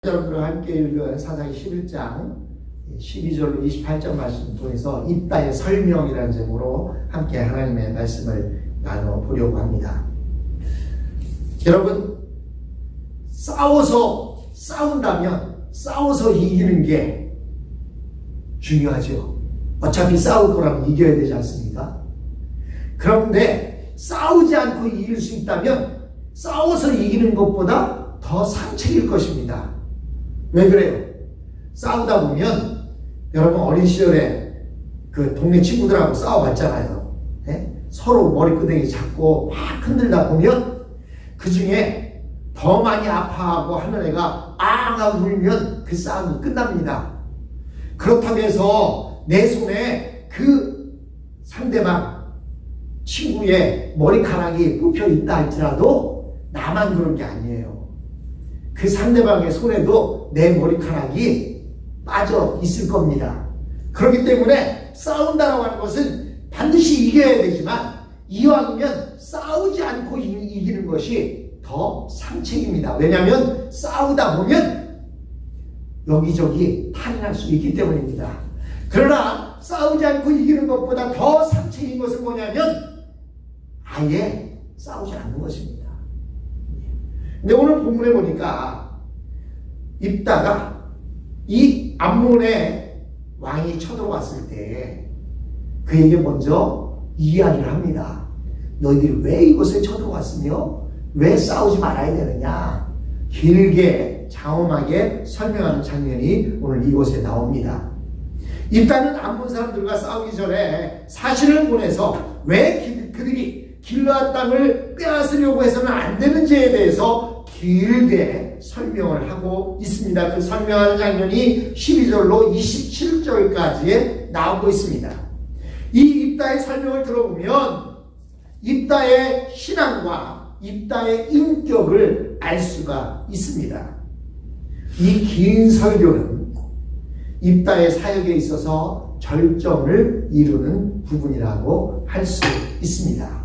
여러분과 함께 읽은 사사기 11장 12절로 28절 말씀 통해서 입다의 설명이라는 제목으로 함께 하나님의 말씀을 나눠보려고 합니다. 여러분, 싸운다면 싸워서 이기는 게 중요하죠. 어차피 싸울 거라면 이겨야 되지 않습니까? 그런데 싸우지 않고 이길 수 있다면 싸워서 이기는 것보다 더 상책일 것입니다. 왜 그래요? 싸우다 보면 여러분 어린 시절에 그 동네 친구들하고 싸워봤잖아요. 네? 서로 머리끄댕이 잡고 막 흔들다 보면 그 중에 더 많이 아파하고 하는 애가 앙 울면 그 싸움이 끝납니다. 그렇다고 해서 내 손에 그 상대방 친구의 머리카락이 뽑혀 있다 할지라도 나만 그런 게 아니에요. 그 상대방의 손에도 내 머리카락이 빠져 있을 겁니다. 그렇기 때문에 싸운다라고 하는 것은 반드시 이겨야 되지만 이왕이면 싸우지 않고 이기는 것이 더 상책입니다. 왜냐하면 싸우다 보면 여기저기 탈이 날 수 있기 때문입니다. 그러나 싸우지 않고 이기는 것보다 더 상책인 것은 뭐냐면 아예 싸우지 않는 것입니다. 근데 오늘 본문에 보니까 입다가 이 암몬의 왕이 쳐들어왔을 때 그에게 먼저 이야기를 합니다. 너희들이 왜 이곳에 쳐들어왔으며 왜 싸우지 말아야 되느냐, 길게 장엄하게 설명하는 장면이 오늘 이곳에 나옵니다. 입다는 암몬 사람들과 싸우기 전에 사신을 보내서 왜 그들이 길르앗 땅을 빼앗으려고 해서는 안 되는지에 대해서 길게 설명을 하고 있습니다. 그 설명하는 장면이 12절로 27절까지에 나오고 있습니다. 이 입다의 설명을 들어보면 입다의 신앙과 입다의 인격을 알 수가 있습니다. 이 긴 설교는 입다의 사역에 있어서 절정을 이루는 부분이라고 할 수 있습니다.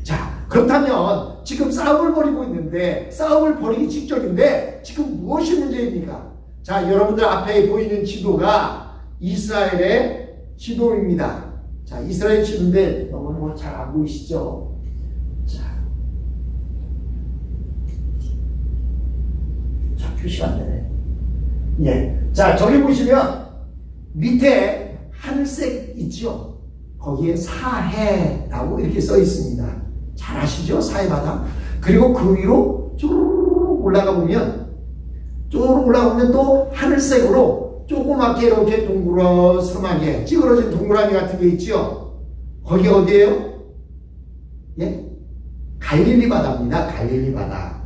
자, 그렇다면 지금 싸움을 벌이고 있는데, 싸움을 벌이기 직전인데 지금 무엇이 문제입니까? 자, 여러분들 앞에 보이는 지도가 이스라엘의 지도입니다. 자, 이스라엘 지도인데 너무 잘 안 보이시죠? 자, 표시가 안 되네. 예. 자, 저기 보시면 밑에 하늘색 있죠? 거기에 사해라고 이렇게 써 있습니다. 잘 아시죠? 사해 바다. 그리고 그 위로 쭉 올라가 보면 또 하늘색으로 조그맣게 이렇게 동그랗게 찌그러진 동그라미 같은 게 있죠? 거기 어디예요? 예? 갈릴리 바다입니다. 갈릴리 바다.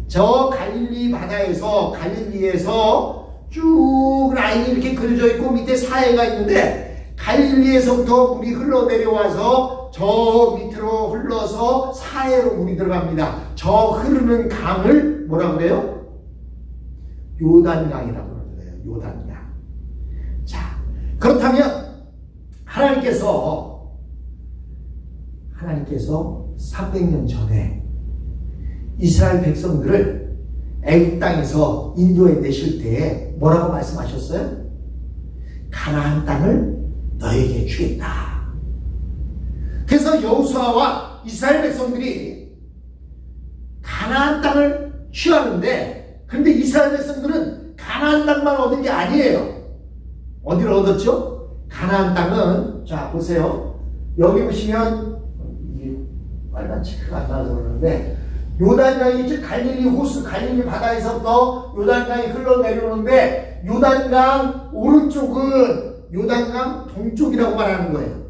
저 갈릴리 바다에서, 갈릴리에서 쭉 라인이 이렇게 그려져 있고 밑에 사해가 있는데, 갈릴리에서부터 물이 흘러내려와서 저 밑으로 흘러서 사해로 물이 들어갑니다. 저 흐르는 강을 뭐라고 그래요? 요단강이라고 그래요. 요단강. 자, 그렇다면 하나님께서 300년 전에 이스라엘 백성들을 애굽 땅에서 인도해 내실 때에 뭐라고 말씀하셨어요? 가나안 땅을 너에게 주겠다. 그래서 여호수아와 이스라엘 백성들이 가나안 땅을 취하는데, 그런데 이스라엘 백성들은 가나안 땅만 얻은 게 아니에요. 어디를 얻었죠? 가나안 땅은, 자 보세요. 여기 보시면 이게 빨간 체크가 안 나와서 그러는데, 요단강이 즉 갈릴리 호수, 갈릴리 바다에서부터 요단강이 흘러내려오는데, 요단강 오른쪽은 요단강 동쪽이라고 말하는 거예요.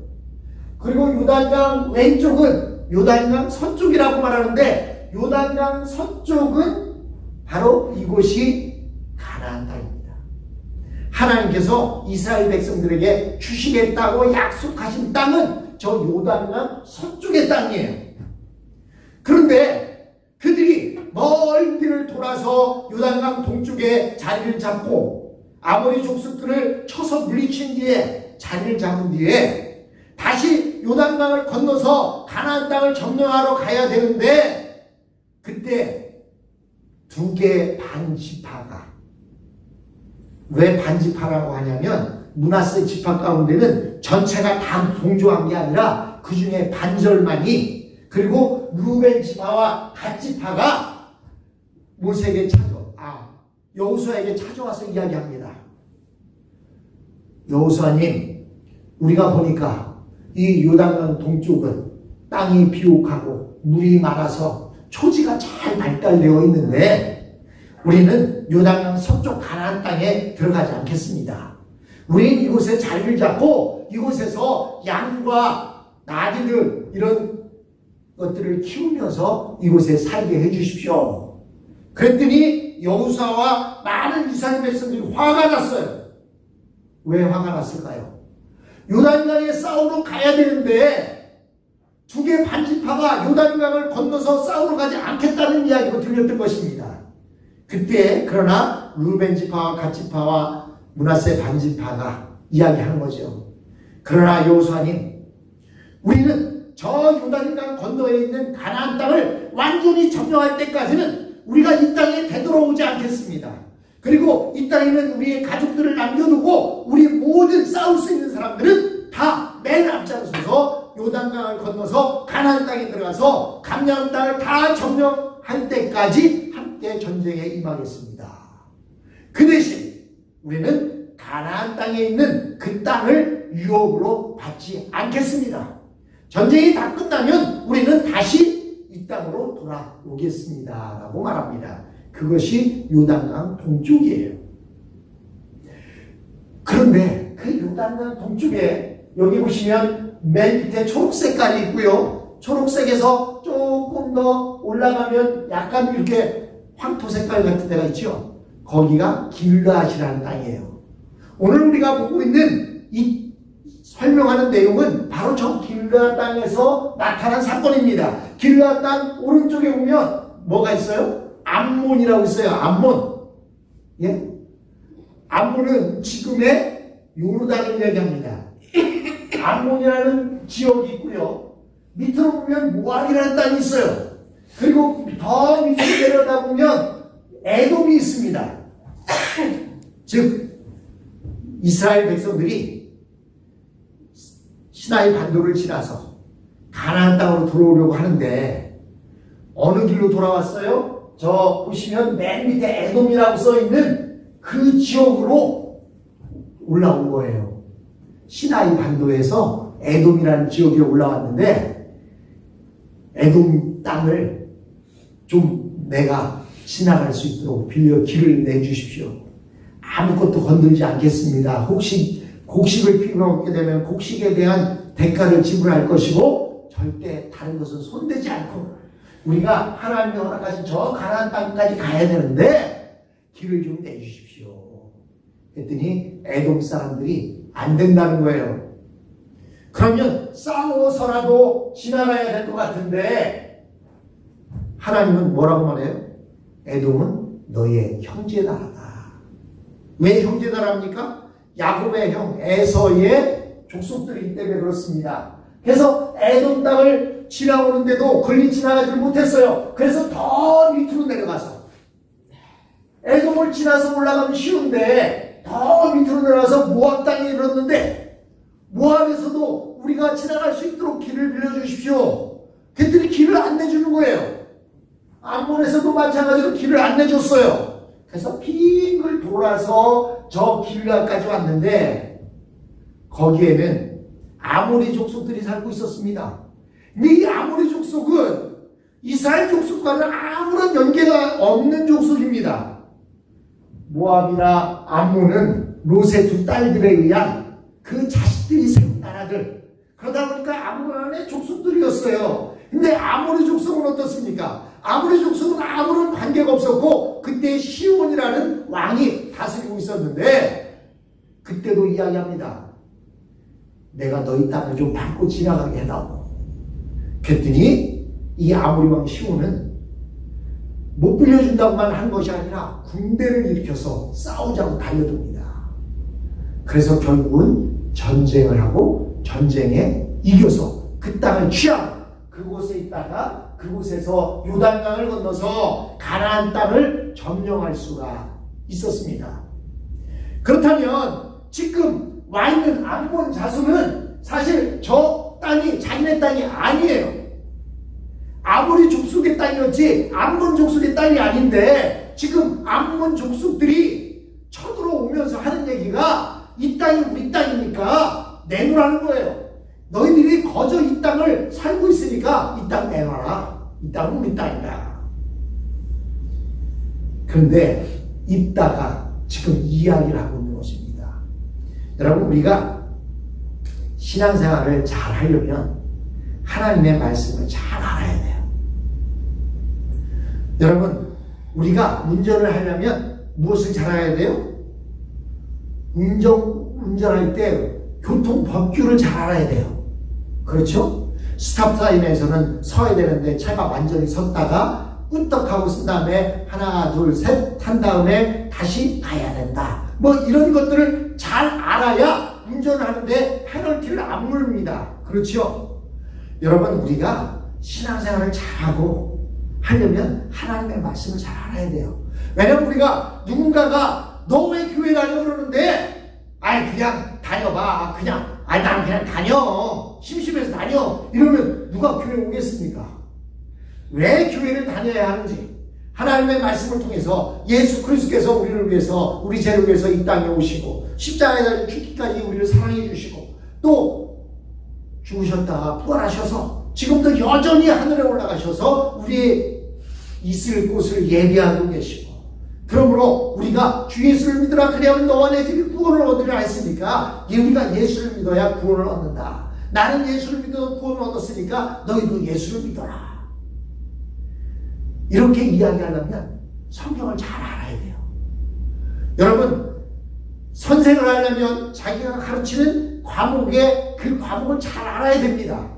그리고 요단강 왼쪽은 요단강 서쪽이라고 말하는데, 요단강 서쪽은 바로 이곳이 가나안 땅입니다. 하나님께서 이스라엘 백성들에게 주시겠다고 약속하신 땅은 저 요단강 서쪽의 땅이에요. 그런데 그들이 먼 길을 돌아서 요단강 동쪽에 자리를 잡고 아모리 족속들을 쳐서 물리친 뒤에 자리를 잡은 뒤에 다시 요단강을 건너서 가나안 땅을 점령하러 가야 되는데, 그때 2개 반 지파가 왜 반지파라고 하냐면 므낫세 지파 가운데는 전체가 다 동조한 게 아니라 그 중에 반절만이, 그리고 루벤 지파와 갓 지파가 모세에게 여호수아에게 찾아와서 이야기합니다. 여호수아님, 우리가 보니까 이 요단강 동쪽은 땅이 비옥하고 물이 많아서 초지가 잘 발달되어 있는데 우리는 요단강 서쪽 가나안 땅에 들어가지 않겠습니다. 우리는 이곳에 자리를 잡고 이곳에서 양과 나귀들 이런 것들을 키우면서 이곳에 살게 해주십시오. 그랬더니 여호수아와 많은 이스라엘 백성들이 화가 났어요. 왜 화가 났을까요? 요단강에 싸우러 가야 되는데 두 개 반지파가 요단강을 건너서 싸우러 가지 않겠다는 이야기로 들렸던 것입니다. 그때 그러나 루벤 지파와 갓 지파와 므낫세 반지파가 이야기하는 거죠. 그러나 여호수아님, 우리는 저 요단강 건너에 있는 가나안 땅을 완전히 점령할 때까지는 우리가 이 땅에 되돌아오지 않겠습니다. 그리고 이 땅에는 우리의 가족들을 남겨두고 우리 모든 싸울 수 있는 사람들은 다 맨 앞장서서 요단강을 건너서 가나안 땅에 들어가서 감나안 땅을 다 점령할 때까지 함께 전쟁에 임하겠습니다. 그 대신 우리는 가나안 땅에 있는 그 땅을 유업으로 받지 않겠습니다. 전쟁이 다 끝나면 우리는 다시 이 땅으로 돌아오겠습니다 라고 말합니다. 그것이 요단강 동쪽이에요. 그런데 그 요단강 동쪽에 여기 보시면 맨 밑에 초록색깔이 있고요. 초록색에서 조금 더 올라가면 약간 이렇게 황토 색깔 같은 데가 있죠. 거기가 길르앗이라는 땅이에요. 오늘 우리가 보고 있는 이 설명하는 내용은 바로 저 길르앗 땅에서 나타난 사건입니다. 길르앗 땅 오른쪽에 보면 뭐가 있어요? 암몬이라고 있어요. 암몬. 예? 암몬은 지금의 요르단을 얘기합니다. 암몬이라는 지역이 있고요. 밑으로 보면 모압이라는 땅이 있어요. 그리고 더 밑으로 내려다 보면 에돔이 있습니다. 즉 이스라엘 백성들이 시나이 반도를 지나서 가나안 땅으로 들어오려고 하는데 어느 길로 돌아왔어요? 저 보시면 맨 밑에 에돔이라고 써있는 그 지역으로 올라온 거예요. 시나이 반도에서 에돔이라는 지역에 올라왔는데 에돔 땅을 좀 내가 지나갈 수 있도록 빌려 길을 내주십시오. 아무것도 건들지 않겠습니다. 혹시 곡식을 피워먹게 되면 곡식에 대한 대가를 지불할 것이고 절대 다른 것은 손대지 않고 우리가 하나님이 허락하신 저 가나안 땅까지 가야 되는데 길을 좀 내주십시오. 했더니 에돔 사람들이 안 된다는 거예요. 그러면 싸워서라도 지나가야 될 것 같은데 하나님은 뭐라고 말해요? 에돔은 너의 형제나라다. 왜 형제나라입니까? 야곱의 형 에서의 족속들이기 때문에 그렇습니다. 그래서 에돔 땅을 지나오는데도 걸리 지나가지 못했어요. 그래서 더 밑으로 내려가서 에돔을 지나서 올라가면 쉬운데 더 밑으로 내려가서 모압 땅에 이르렀는데 모압에서도 우리가 지나갈 수 있도록 길을 빌려주십시오. 그랬더니 길을 안 내주는 거예요. 암몬에서도 마찬가지로 길을 안 내줬어요. 그래서 빙글 돌아서 저 길라까지 왔는데 거기에는 아모리 족속들이 살고 있었습니다. 근데 이 아모리 족속은 이스라엘 족속과는 아무런 연계가 없는 족속입니다. 모압이나 암몬은 롯의 두 딸들에 의한 그 자식들이 세운 나라들. 그러다 보니까 아모란의 족속들이었어요. 근데 아모리 족속은 어떻습니까? 아모리 족속은 아무런 관계가 없었고 그때 시온이라는 왕이 다스리고 있었는데 그때도 이야기합니다. 내가 너희 땅을 좀 밟고 지나가게 해다오. 그랬더니 이 아모리 왕 시온은 못 빌려준다고만 한 것이 아니라 군대를 일으켜서 싸우자고 달려듭니다. 그래서 결국은 전쟁을 하고 전쟁에 이겨서 그 땅을 취하고 그곳에 있다가 그곳에서 요단강을 건너서 가나안 땅을 점령할 수가 있었습니다. 그렇다면 지금 와 있는 암몬 자손은 사실 저 땅이 자기네 땅이 아니에요. 아모리 족속의 땅이었지 암몬 족속의 땅이 아닌데 지금 암몬 족속들이 쳐들어오면서 하는 얘기가 이 땅이 우리 땅이니까 내놓으라는 거예요. 너희들이 거저 이 땅을 살고 있으니까 이 땅 내놔라. 이 땅은 우리 땅이다. 그런데 이따가 지금 이야기를 하고 있는 것입니다. 여러분, 우리가 신앙생활을 잘 하려면 하나님의 말씀을 잘 알아야 돼요. 여러분, 우리가 운전을 하려면 무엇을 잘 알아야 돼요? 운전할 때 교통법규를 잘 알아야 돼요. 그렇죠? 스탑사인에서는 서야 되는데 차가 완전히 섰다가 꿀떡하고 쓴 다음에 하나 둘 셋 한 다음에 다시 가야 된다. 뭐 이런 것들을 잘 알아야 운전을 하는데 페널티를 안 물립니다. 그렇죠? 여러분, 우리가 신앙생활을 잘하고 하려면 하나님의 말씀을 잘 알아야 돼요. 왜냐면 우리가 누군가가 너 왜 교회 다녀 그러는데 아이 그냥 다녀봐. 난 그냥 다녀. 심심해서 다녀. 이러면 누가 교회 오겠습니까? 왜 교회를 다녀야 하는지 하나님의 말씀을 통해서 예수 그리스도께서 우리를 위해서 우리 죄를 위해서 이 땅에 오시고 십자가에 달려 죽기까지 우리를 사랑해 주시고 또 죽으셨다가 부활하셔서 지금도 여전히 하늘에 올라가셔서 우리의 있을 곳을 예비하고 계시고 그러므로 우리가 주 예수를 믿으라 그래야만 너와 내 집이 구원을 얻으리라 했으니까 우리가 예수를 믿어야 구원을 얻는다. 나는 예수를 믿어 구원을 얻었으니까 너희도 예수를 믿어라. 이렇게 이야기하려면 성경을 잘 알아야 돼요. 여러분, 선생을 하려면 자기가 가르치는 과목에 그 과목을 잘 알아야 됩니다.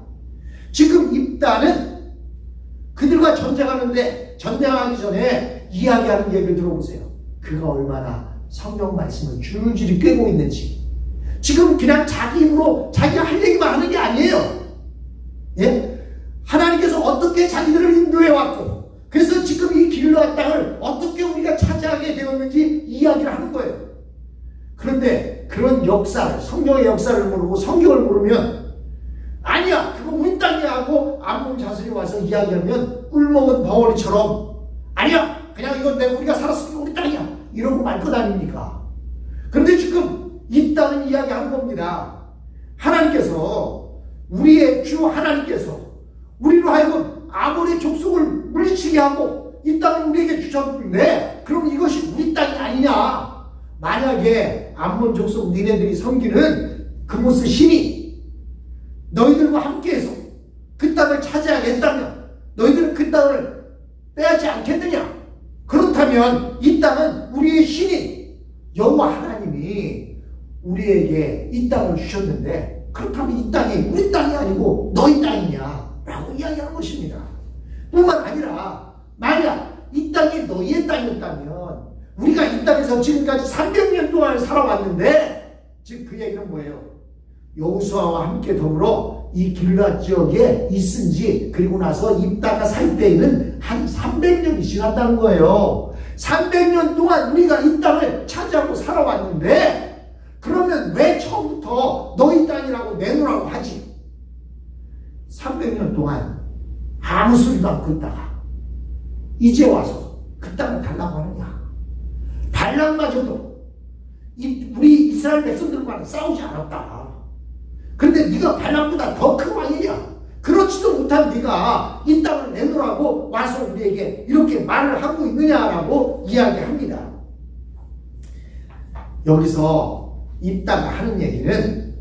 지금 입다는 그들과 전쟁하는데 전쟁하기 전에 이야기하는 얘기를 들어보세요. 그가 얼마나 성경 말씀을 줄줄이 꿰고 있는지. 지금 그냥 자기 힘으로 자기가 할 얘기만 하는 게 아니에요. 예? 하나님께서 어떻게 자기들을 인도해 왔고 그래서 지금 이 길르앗 땅을 어떻게 우리가 차지하게 되었는지 이야기를 하는 거예요. 그런데 그런 역사를, 성경의 역사를 모르고 성경을 모르면 아니야 그거 우리 땅이야 하고 암몬 자손이 와서 이야기하면 꿀먹은 벙어리처럼 아니야 그냥 이건 우리가 살았으니까 우리 땅이야 이러고 말 것 아닙니까? 그런데 지금 이 땅은 이야기하는 겁니다. 하나님께서 우리의 주 하나님께서 우리로 하여금 아모리 족속을 물리치게 하고 이 땅을 우리에게 주셨는데 그럼 이것이 우리 땅이 아니냐? 만약에 암몬 족속 니네들이 섬기는 그모스 신이 너희들과 함께해서 그 땅을 차지하겠다면 너희들은 그 땅을 빼앗지 않겠느냐? 그렇다면 이 땅은 우리의 신인 여호와 하나님이 우리에게 이 땅을 주셨는데 그렇다면 이 땅이 우리 땅이 아니고 너희 땅이냐? 라고 이야기하는 것입니다. 뿐만 아니라 만약 이 땅이 너희의 땅이었다면 우리가 이 땅에서 지금까지 300년 동안 살아왔는데 지금 그 얘기는 뭐예요? 여호수아와 함께 더불어 이 길르앗 지역에 있은 지 그리고 나서 입다가 살 때에는 한 300년이 지났다는 거예요. 300년 동안 우리가 이 땅을 차지하고 살아왔는데 그러면 왜 처음부터 너희 땅이라고 내놓으라고 하지? 300년 동안 아무 소리도 않고 있다가 이제 와서 그 땅을 달라고 하느냐? 발락마저도 우리 이스라엘 백성들과는 싸우지 않았다. 그런데 네가 발락보다 더 큰 왕이냐? 그렇지도 못한 네가 이 땅을 내놓으라고 와서 우리에게 이렇게 말을 하고 있느냐라고 이야기합니다. 여기서 입다가 하는 얘기는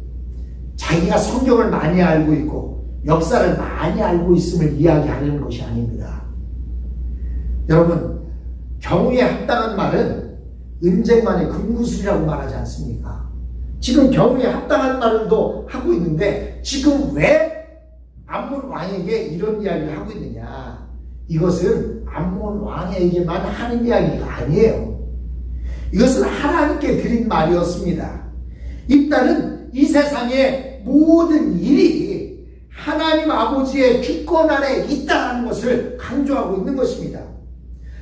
자기가 성경을 많이 알고 있고 역사를 많이 알고 있음을 이야기하는 것이 아닙니다. 여러분, 경우에 합당한 말은 은쟁반의 금구술이라고 말하지 않습니까? 지금 경우에 합당한 말도 하고 있는데 지금 왜 암몬 왕에게 이런 이야기를 하고 있느냐? 이것은 암몬 왕에게만 하는 이야기가 아니에요. 이것은 하나님께 드린 말이었습니다. 입다는 이 세상의 모든 일이 하나님 아버지의 주권 아래 있다는 것을 강조하고 있는 것입니다.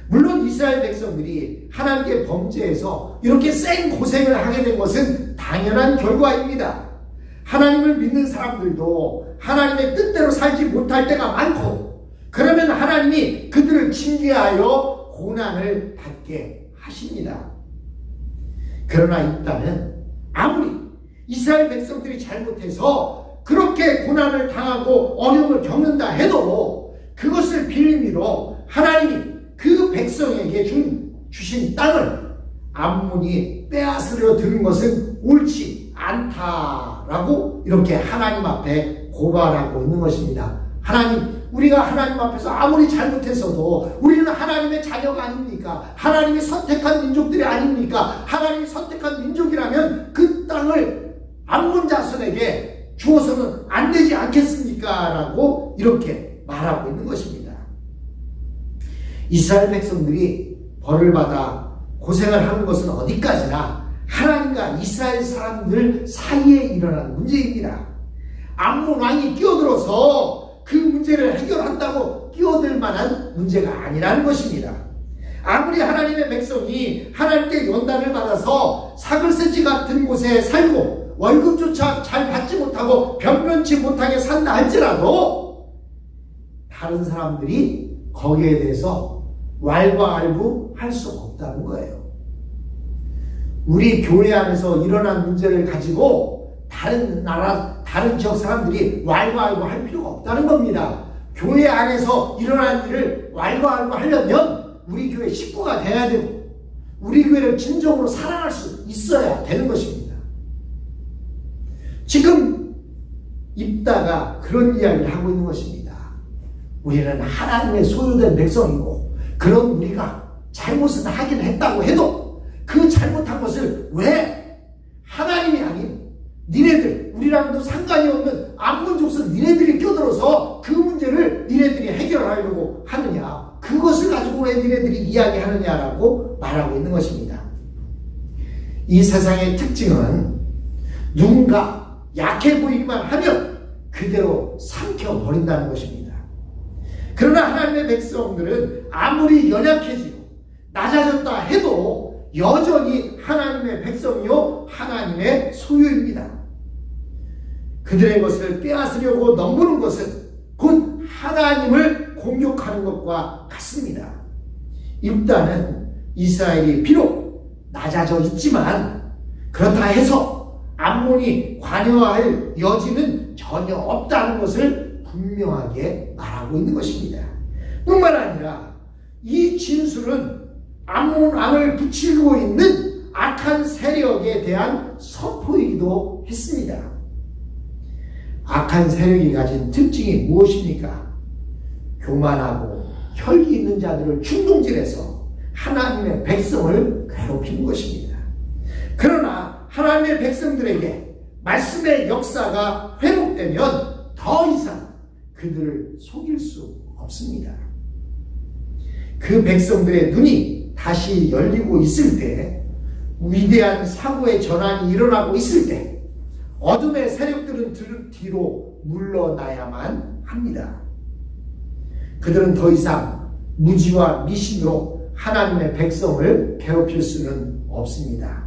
물론 이스라엘 백성들이 하나님께 범죄해서 이렇게 생 고생을 하게 된 것은 당연한 결과입니다. 하나님을 믿는 사람들도 하나님의 뜻대로 살지 못할 때가 많고, 그러면 하나님이 그들을 징계하여 고난을 받게 하십니다. 그러나 일단은 아무리 이스라엘 백성들이 잘못해서 그렇게 고난을 당하고 어려움을 겪는다 해도 그것을 빌미로 하나님이 그 백성에게 주신 땅을 암몬이 빼앗으려 드는 것은 옳지 않다라고 이렇게 하나님 앞에 고발하고 있는 것입니다. 하나님, 우리가 하나님 앞에서 아무리 잘못했어도 우리는 하나님의 자녀가 아닙니까? 하나님이 선택한 민족들이 아닙니까? 하나님이 선택한 민족이라면 그 땅을 암몬 자손에게 주어서는 안 되지 않겠습니까? 라고 이렇게 말하고 있는 것입니다. 이스라엘 백성들이 벌을 받아 고생을 하는 것은 어디까지나 하나님과 이스라엘 사람들 사이에 일어난 문제입니다. 암몬 왕이 끼어들어서 그 문제를 해결한다고 끼어들 만한 문제가 아니라는 것입니다. 아무리 하나님의 백성이 하나님께 연단을 받아서 사글세지 같은 곳에 살고 월급조차 잘 받지 못하고 변변치 못하게 산다 할지라도 다른 사람들이 거기에 대해서 왈가왈부할 수 없다는 거예요. 우리 교회 안에서 일어난 문제를 가지고 다른 나라, 다른 지역 사람들이 왈가왈부할 필요가 없다는 겁니다. 교회 안에서 일어난 일을 왈가왈부 하려면 우리 교회 식구가 돼야 되고 우리 교회를 진정으로 사랑할 수 있어야 되는 것입니다. 지금 입다가 그런 이야기를 하고 있는 것입니다. 우리는 하나님의 소유된 백성이고, 그런 우리가 잘못은 하긴 했다고 해도 그 잘못한 것을 왜 하나님이 아닌 니네들, 우리랑도 상관이 없는 암몬 족속 니네들이 껴들어서 그 문제를 니네들이 해결하려고 하느냐, 그것을 가지고 왜 니네들이 이야기하느냐라고 말하고 있는 것입니다. 이 세상의 특징은 누군가 약해 보이기만 하면 그대로 삼켜버린다는 것입니다. 그러나 하나님의 백성들은 아무리 연약해지고 낮아졌다 해도 여전히 하나님의 백성이요 하나님의 소유입니다. 그들의 것을 빼앗으려고 넘보는 것은 곧 하나님을 공격하는 것과 같습니다. 일단은 이스라엘이 비록 낮아져 있지만 그렇다 해서 암몬이 관여할 여지는 전혀 없다는 것을 분명하게 말하고 있는 것입니다. 뿐만 아니라 이 진술은 암몬 왕을 붙이고 있는 악한 세력에 대한 선포이기도 했습니다. 악한 세력이 가진 특징이 무엇입니까? 교만하고 혈기 있는 자들을 충동질해서 하나님의 백성을 괴롭히는 것입니다. 그러나 하나님의 백성들에게 말씀의 역사가 회복되면 더 이상 그들을 속일 수 없습니다. 그 백성들의 눈이 다시 열리고 있을 때, 위대한 사고의 전환이 일어나고 있을 때 어둠의 세력들은 뒤로 물러나야만 합니다. 그들은 더 이상 무지와 미신으로 하나님의 백성을 괴롭힐 수는 없습니다.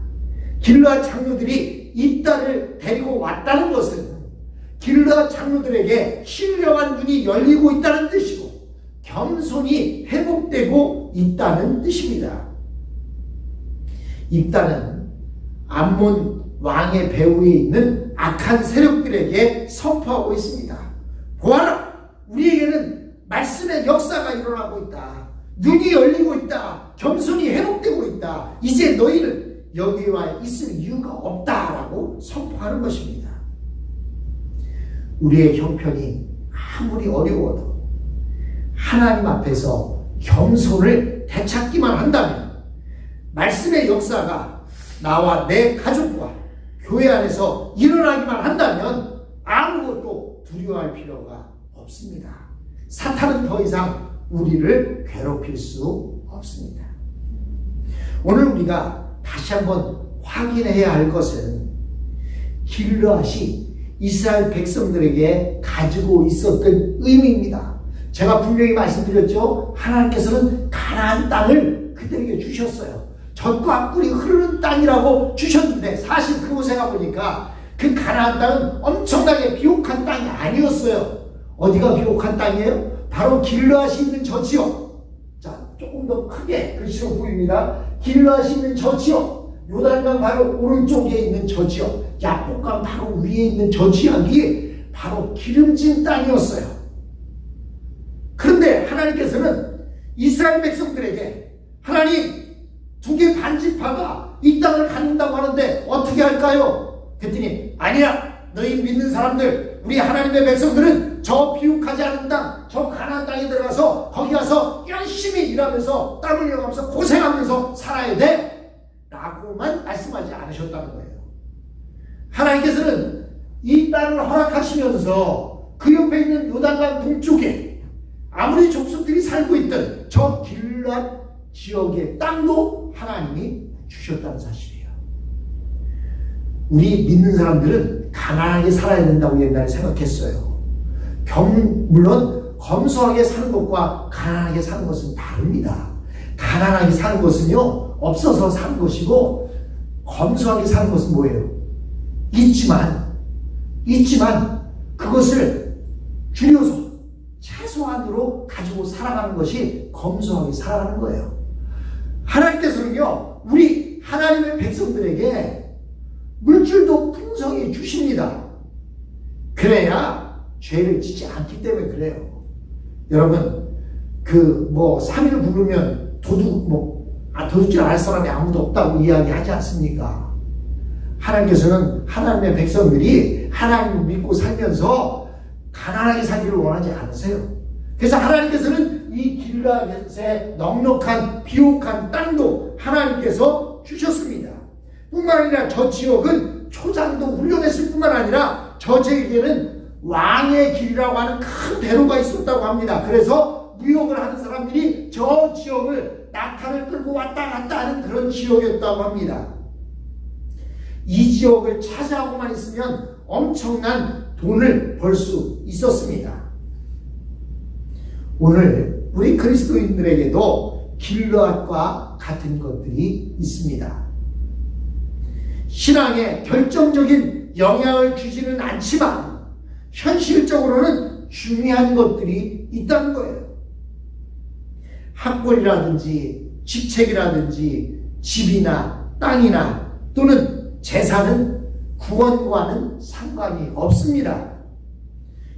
길르앗 장로들이 입다를 데리고 왔다는 것은 길르앗 장로들에게 신령한 눈이 열리고 있다는 뜻이고 겸손이 회복되고 있다는 뜻입니다. 입다는 암몬 왕의 배후에 있는 악한 세력들에게 선포하고 있습니다. 보아라! 우리에게는 말씀의 역사가 일어나고 있다. 눈이 열리고 있다. 겸손이 회복되고 있다. 이제 너희는 여기와 있을 이유가 없다라고 선포하는 것입니다. 우리의 형편이 아무리 어려워도 하나님 앞에서 겸손을 되찾기만 한다면 말씀의 역사가 나와 내 가족과 교회 안에서 일어나기만 한다면 아무것도 두려워할 필요가 없습니다. 사탄은 더 이상 우리를 괴롭힐 수 없습니다. 오늘 우리가 다시 한번 확인해야 할 것은 길르앗이 이스라엘 백성들에게 가지고 있었던 의미입니다. 제가 분명히 말씀드렸죠. 하나님께서는 가나안 땅을 그들에게 주셨어요. 젖과 꿀이 흐르는 땅이라고 주셨는데 사실 그곳에 가보니까 그 가나안 땅은 엄청나게 비옥한 땅이 아니었어요. 어디가 비옥한 땅이에요? 바로 길르앗이 있는 저 지역. 자, 조금 더 크게 글씨로 보입니다. 길르앗이 있는 저 지역, 요단강 바로 오른쪽에 있는 저 지역, 야복강 바로 위에 있는 저 지역이 바로 기름진 땅이었어요. 그런데 하나님께서는 이스라엘 백성들에게 하나님 2개 반지파가 이 땅을 갖는다고 하는데 어떻게 할까요? 그랬더니 아니야, 너희 믿는 사람들, 우리 하나님의 백성들은 저 비옥하지 않은 땅, 저 가나안 땅에 들어가서 거기 가서 열심히 일하면서 땀 흘려가면서 고생하면서 살아야 돼 라고만 말씀하지 않으셨다는 거예요. 하나님께서는 이 땅을 허락하시면서 그 옆에 있는 요단강 동쪽에 아무리 족속들이 살고 있던 저 길르앗 지역의 땅도 하나님이 주셨다는 사실이에요. 우리 믿는 사람들은 가난하게 살아야 된다고 옛날에 생각했어요. 물론 검소하게 사는 것과 가난하게 사는 것은 다릅니다. 가난하게 사는 것은요, 없어서 사는 것이고, 검소하게 사는 것은 뭐예요? 있지만 그것을 줄여서 최소한으로 가지고 살아가는 것이 검소하게 살아가는 거예요. 하나님께서는요, 우리 하나님의 백성들에게 물질도 풍성히 주십니다. 그래야 죄를 짓지 않기 때문에 그래요. 여러분, 3일 굶으면 도둑질 할 사람이 아무도 없다고 이야기하지 않습니까? 하나님께서는 하나님의 백성들이 하나님을 믿고 살면서 가난하게 살기를 원하지 않으세요. 그래서 하나님께서는 이 길르앗의 넉넉한 비옥한 땅도 하나님께서 주셨습니다. 뿐만 아니라 저 지역은 초장도 훌륭했을 뿐만 아니라 저 지역에는 왕의 길이라고 하는 큰 대로가 있었다고 합니다. 그래서 무역을 하는 사람들이 저 지역을 낙타를 끌고 왔다 갔다 하는 그런 지역이었다고 합니다. 이 지역을 차지하고만 있으면 엄청난 돈을 벌 수 있었습니다. 오늘 우리 그리스도인들에게도 길르앗과 같은 것들이 있습니다. 신앙에 결정적인 영향을 주지는 않지만 현실적으로는 중요한 것들이 있다는 거예요. 학벌이라든지 직책이라든지 집이나 땅이나 또는 재산은 구원과는 상관이 없습니다.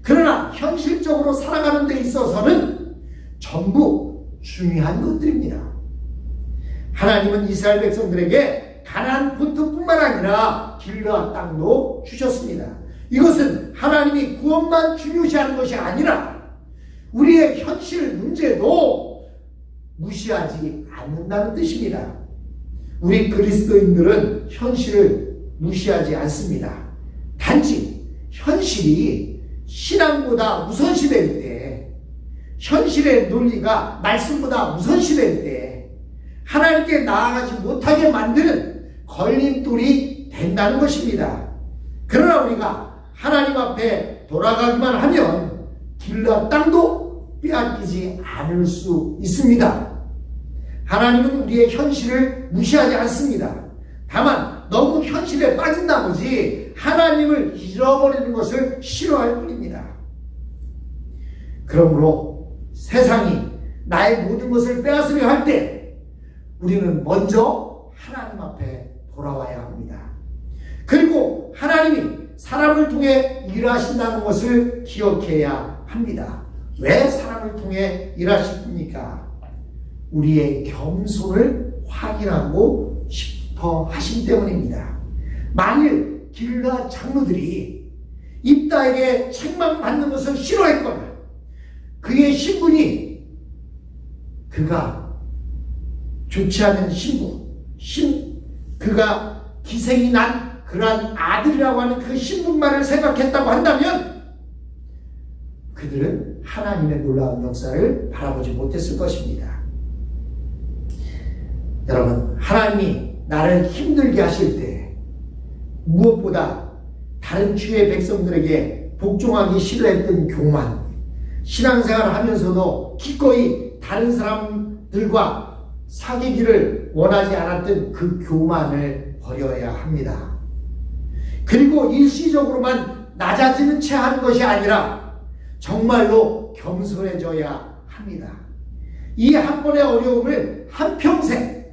그러나 현실적으로 살아가는 데 있어서는 전부 중요한 것들입니다. 하나님은 이스라엘 백성들에게 가나안 본토뿐만 아니라 길르앗 땅도 주셨습니다. 이것은 하나님이 구원만 중요시하는 것이 아니라 우리의 현실 문제도 무시하지 않는다는 뜻입니다. 우리 그리스도인들은 현실을 무시하지 않습니다. 단지 현실이 신앙보다 우선시될 때, 현실의 논리가 말씀보다 우선시될 때 하나님께 나아가지 못하게 만드는 걸림돌이 된다는 것입니다. 그러나 우리가 하나님 앞에 돌아가기만 하면 길르앗 땅도 빼앗기지 않을 수 있습니다. 하나님은 우리의 현실을 무시하지 않습니다. 다만 너무 현실에 빠진 나머지 하나님을 잃어버리는 것을 싫어할 뿐입니다. 그러므로 세상이 나의 모든 것을 빼앗으려 할 때 우리는 먼저 하나님 앞에 돌아와야 합니다. 그리고 하나님이 사람을 통해 일하신다는 것을 기억해야 합니다. 왜 사람을 통해 일하십니까? 우리의 겸손을 확인하고 싶어 하신 때문입니다. 만일 길르앗 장로들이 입다에게 책망받는 것을 싫어했거나 그의 신분이 그가 좋지 않은 그가 기생이 난 그러한 아들이라고 하는 그 신분만을 생각했다고 한다면 그들은 하나님의 놀라운 역사를 바라보지 못했을 것입니다. 여러분, 하나님이 나를 힘들게 하실 때 무엇보다 다른 주의 백성들에게 복종하기 싫어했던 교만, 신앙생활을 하면서도 기꺼이 다른 사람 사람들과 사귀기를 원하지 않았던 그 교만을 버려야 합니다. 그리고 일시적으로만 낮아지는 채 하는 것이 아니라 정말로 겸손해져야 합니다. 이 한 번의 어려움을 한평생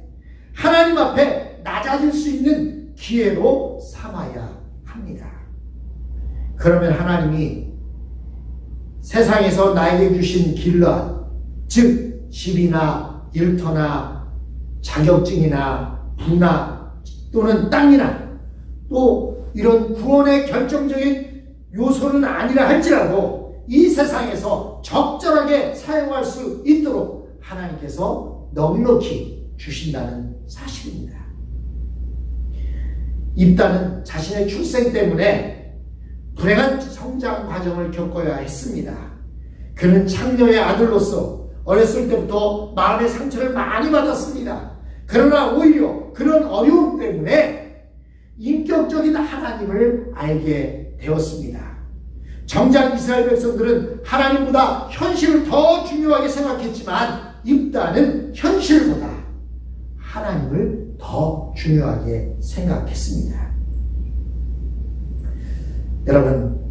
하나님 앞에 낮아질 수 있는 기회로 삼아야 합니다. 그러면 하나님이 세상에서 나에게 주신 길러, 즉 집이나 일터나 자격증이나 부나 또는 땅이나 또 이런 구원의 결정적인 요소는 아니라 할지라도 이 세상에서 적절하게 사용할 수 있도록 하나님께서 넉넉히 주신다는 사실입니다. 입다는 자신의 출생 때문에 불행한 성장 과정을 겪어야 했습니다. 그는 창녀의 아들로서 어렸을 때부터 마음의 상처를 많이 받았습니다. 그러나 오히려 그런 어려움 때문에 인격적인 하나님을 알게 되었습니다. 정작 이스라엘 백성들은 하나님보다 현실을 더 중요하게 생각했지만 입다는 현실보다 하나님을 더 중요하게 생각했습니다. 여러분,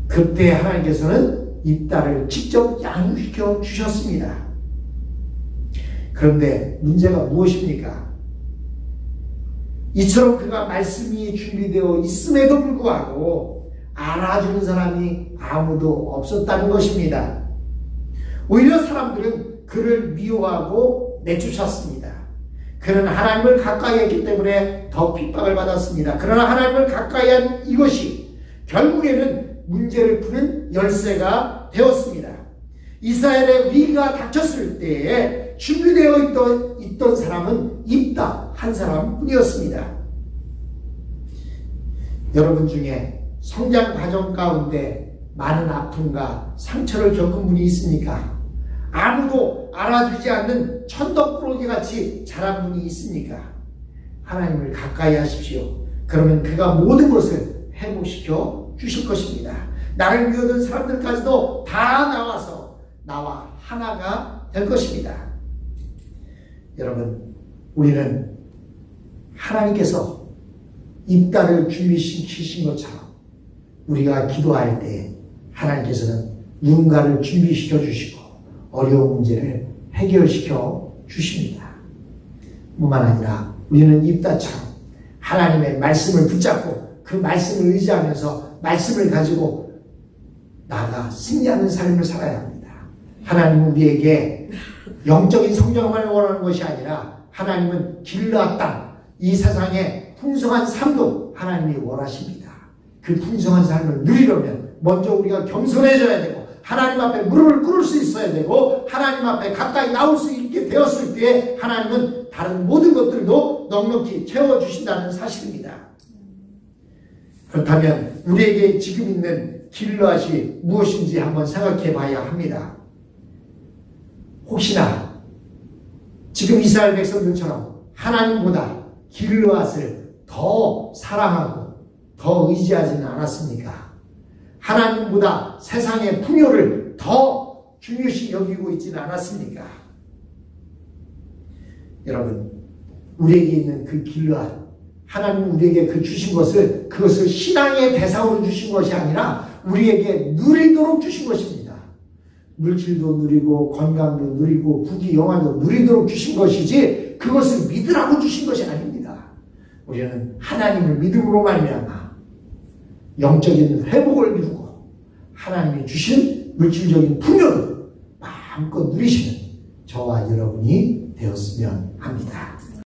그때 하나님께서는 입다를 직접 양육시켜 주셨습니다. 그런데 문제가 무엇입니까? 이처럼 그가 말씀이 준비되어 있음에도 불구하고 알아주는 사람이 아무도 없었다는 것입니다. 오히려 사람들은 그를 미워하고 내쫓았습니다. 그는 하나님을 가까이 했기 때문에 더 핍박을 받았습니다. 그러나 하나님을 가까이 한 이것이 결국에는 문제를 푸는 열쇠가 되었습니다. 이스라엘의 위기가 닥쳤을 때에 준비되어 있던 사람은 입다 한 사람뿐이었습니다. 여러분 중에 성장 과정 가운데 많은 아픔과 상처를 겪은 분이 있습니까? 아무도 알아주지 않는 천덕꾸러기 같이 자란 분이 있습니까? 하나님을 가까이 하십시오. 그러면 그가 모든 것을 회복시켜 주실 것입니다. 나를 미워하던 사람들까지도 다 나와서 나와 하나가 될 것입니다. 여러분, 우리는 하나님께서 입다를 준비시키신 것처럼 우리가 기도할 때 하나님께서는 누군가를 준비시켜 주시고 어려운 문제를 해결시켜 주십니다. 뿐만 아니라 우리는 입다처럼 하나님의 말씀을 붙잡고 그 말씀을 의지하면서 말씀을 가지고 나아가 승리하는 삶을 살아야 합니다. 하나님은 우리에게 영적인 성장만을 원하는 것이 아니라 하나님은 길라 땅, 이 세상의 풍성한 삶도 하나님이 원하십니다. 그 풍성한 삶을 누리려면 먼저 우리가 겸손해져야 되고 하나님 앞에 무릎을 꿇을 수 있어야 되고 하나님 앞에 가까이 나올 수 있게 되었을 때 하나님은 다른 모든 것들도 넉넉히 채워주신다는 사실입니다. 그렇다면 우리에게 지금 있는 길르앗이 무엇인지 한번 생각해 봐야 합니다. 혹시나 지금 이스라엘 백성들처럼 하나님보다 길르앗을 더 사랑하고 더 의지하지는 않았습니까? 하나님보다 세상의 풍요를 더 중요시 여기고 있지는 않았습니까? 여러분, 우리에게 있는 그 길르앗, 하나님 우리에게 그 주신 것을 그것을 신앙의 대상으로 주신 것이 아니라 우리에게 누리도록 주신 것입니다. 물질도 누리고 건강도 누리고 부귀 영화도 누리도록 주신 것이지 그것을 믿으라고 주신 것이 아닙니다. 우리는 하나님을 믿음으로 말미암아 영적인 회복을 이루고 하나님이 주신 물질적인 풍요를 마음껏 누리시는 저와 여러분이 되었으면 합니다.